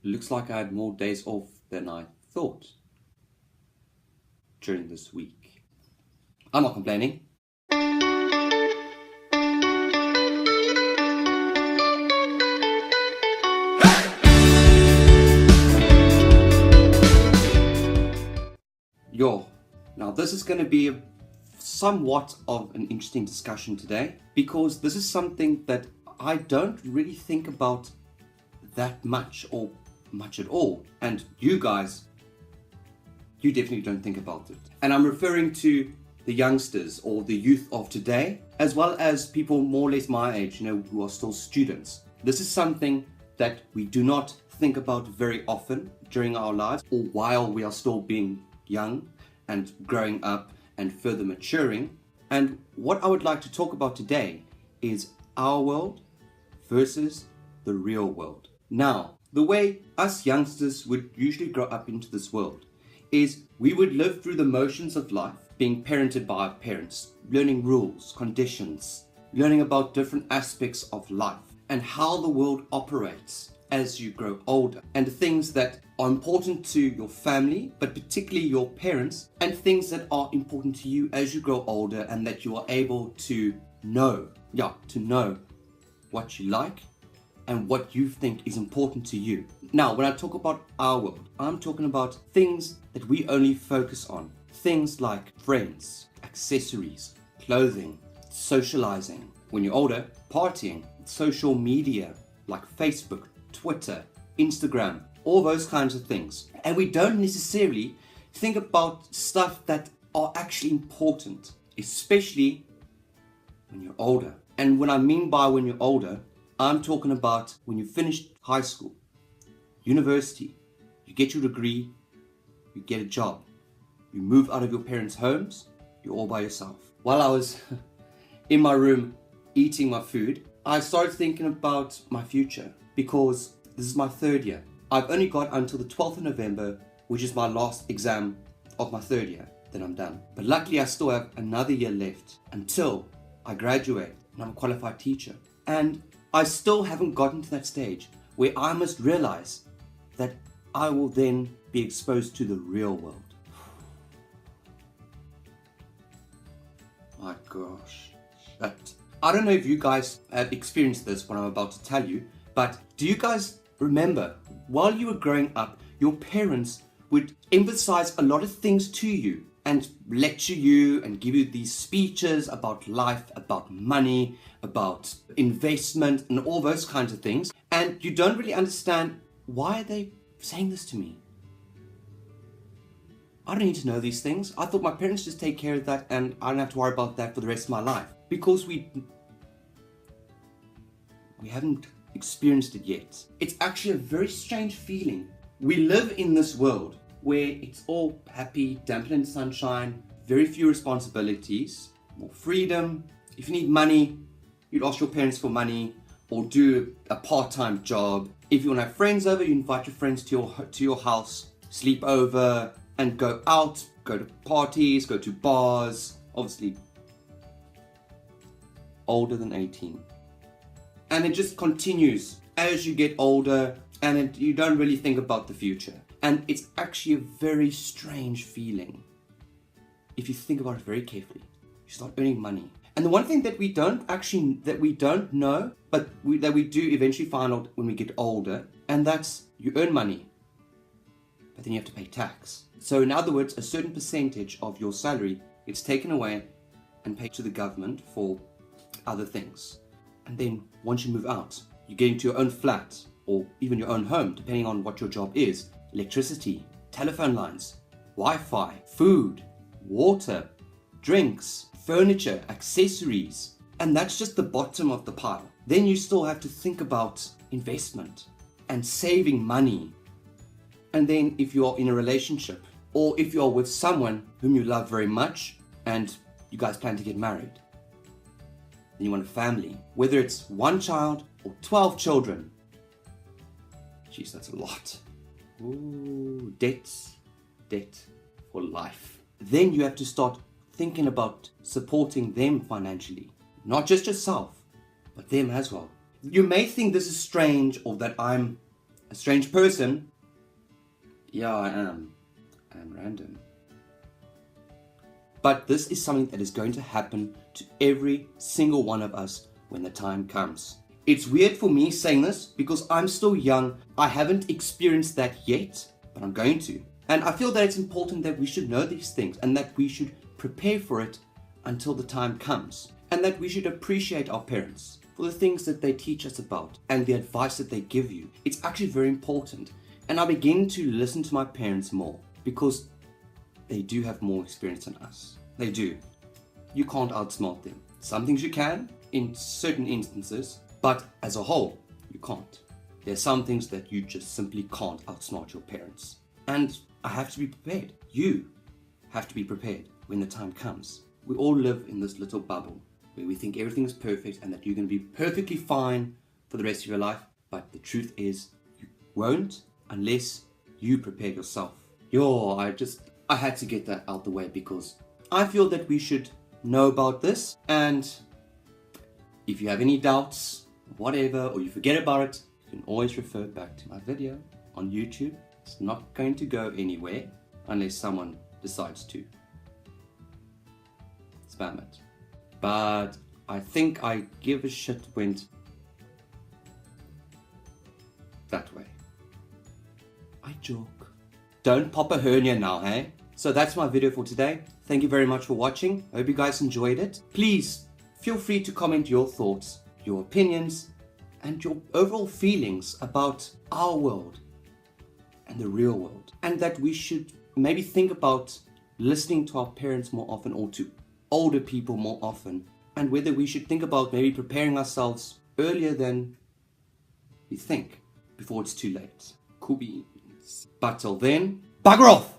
Looks like I had more days off than I thought during this week. I'm not complaining. Now this is going to be somewhat of an interesting discussion today, because this is something that I don't really think about that much or much at all, and you guys, you definitely don't think about it. And I'm referring to the youngsters or the youth of today, as well as people more or less my age, who are still students. This is something that we do not think about very often during our lives, or while we are still being young and growing up and further maturing. And what I would like to talk about today is our world versus the real world. Now, the way us youngsters would usually grow up into this world is we would live through the motions of life, being parented by our parents, learning rules, conditions, learning about different aspects of life and how the world operates as you grow older, and the things that are important to your family, but particularly your parents, and things that are important to you as you grow older, and that you are able to know what you like and what you think is important to you. Now, when I talk about our world, I'm talking about things that we only focus on. Things like friends, accessories, clothing, socializing. When you're older, partying, social media like Facebook, Twitter, Instagram, all those kinds of things. And we don't necessarily think about stuff that are actually important, especially when you're older. And what I mean by when you're older, I'm talking about when you finish high school, university, you get your degree, you get a job, you move out of your parents' homes, you're all by yourself. While I was in my room eating my food, I started thinking about my future, because this is my third year. I've only got until the 12th of November, which is my last exam of my third year, then I'm done. But luckily I still have another year left until I graduate and I'm a qualified teacher. And I still haven't gotten to that stage where I must realize that I will then be exposed to the real world. My gosh. I don't know if you guys have experienced this, what I'm about to tell you, but do you guys remember while you were growing up, your parents would emphasize a lot of things to you and lecture you and give you these speeches about life, about money, about investment and all those kinds of things, and you don't really understand, why are they saying this to me? I don't need to know these things. I thought my parents just take care of that and I don't have to worry about that for the rest of my life. Because we haven't experienced it yet. It's actually a very strange feeling. We live in this world where it's all happy, dampened sunshine, very few responsibilities, more freedom. If you need money, you'd ask your parents for money or do a part-time job. If you want to have friends over, you invite your friends to your house, sleep over and go out, go to parties, go to bars, obviously older than 18. And it just continues as you get older, and you don't really think about the future. And it's actually a very strange feeling. If you think about it very carefully, you start earning money. And the one thing that we don't know, but that we do eventually find out when we get older, and that's you earn money, but then you have to pay tax. So in other words, a certain percentage of your salary gets taken away and paid to the government for other things. And then once you move out, you get into your own flat or even your own home, depending on what your job is. Electricity, telephone lines, Wi-Fi, food, water, drinks, furniture, accessories. And that's just the bottom of the pile. Then you still have to think about investment and saving money. And then if you are in a relationship, or if you are with someone whom you love very much and you guys plan to get married, then you want a family, whether it's one child or 12 children. Jeez, that's a lot. Ooh, debt for life. Then you have to start thinking about supporting them financially. Not just yourself, but them as well. You may think this is strange or that I'm a strange person. Yeah, I am. I'm random. But this is something that is going to happen to every single one of us when the time comes. It's weird for me saying this because I'm still young. I haven't experienced that yet, but I'm going to. And I feel that it's important that we should know these things and that we should prepare for it until the time comes. And that we should appreciate our parents for the things that they teach us about and the advice that they give you. It's actually very important. And I begin to listen to my parents more because they do have more experience than us. They do. You can't outsmart them. Some things you can in certain instances, but as a whole, you can't. There are some things that you just simply can't outsmart your parents. And I have to be prepared. You have to be prepared when the time comes. We all live in this little bubble where we think everything is perfect and that you're going to be perfectly fine for the rest of your life. But the truth is, you won't unless you prepare yourself. I had to get that out the way because I feel that we should know about this. And if you have any doubts, whatever, or you forget about it, you can always refer back to my video on YouTube. It's not going to go anywhere unless someone decides to spam it. But I think I give a shit went that way. I joke. Don't pop a hernia now, hey? So that's my video for today. Thank you very much for watching. I hope you guys enjoyed it. Please feel free to comment your thoughts, your opinions, and your overall feelings about our world and the real world. And that we should maybe think about listening to our parents more often or to older people more often. And whether we should think about maybe preparing ourselves earlier than we think before it's too late. Cool beans. But till then, bugger off!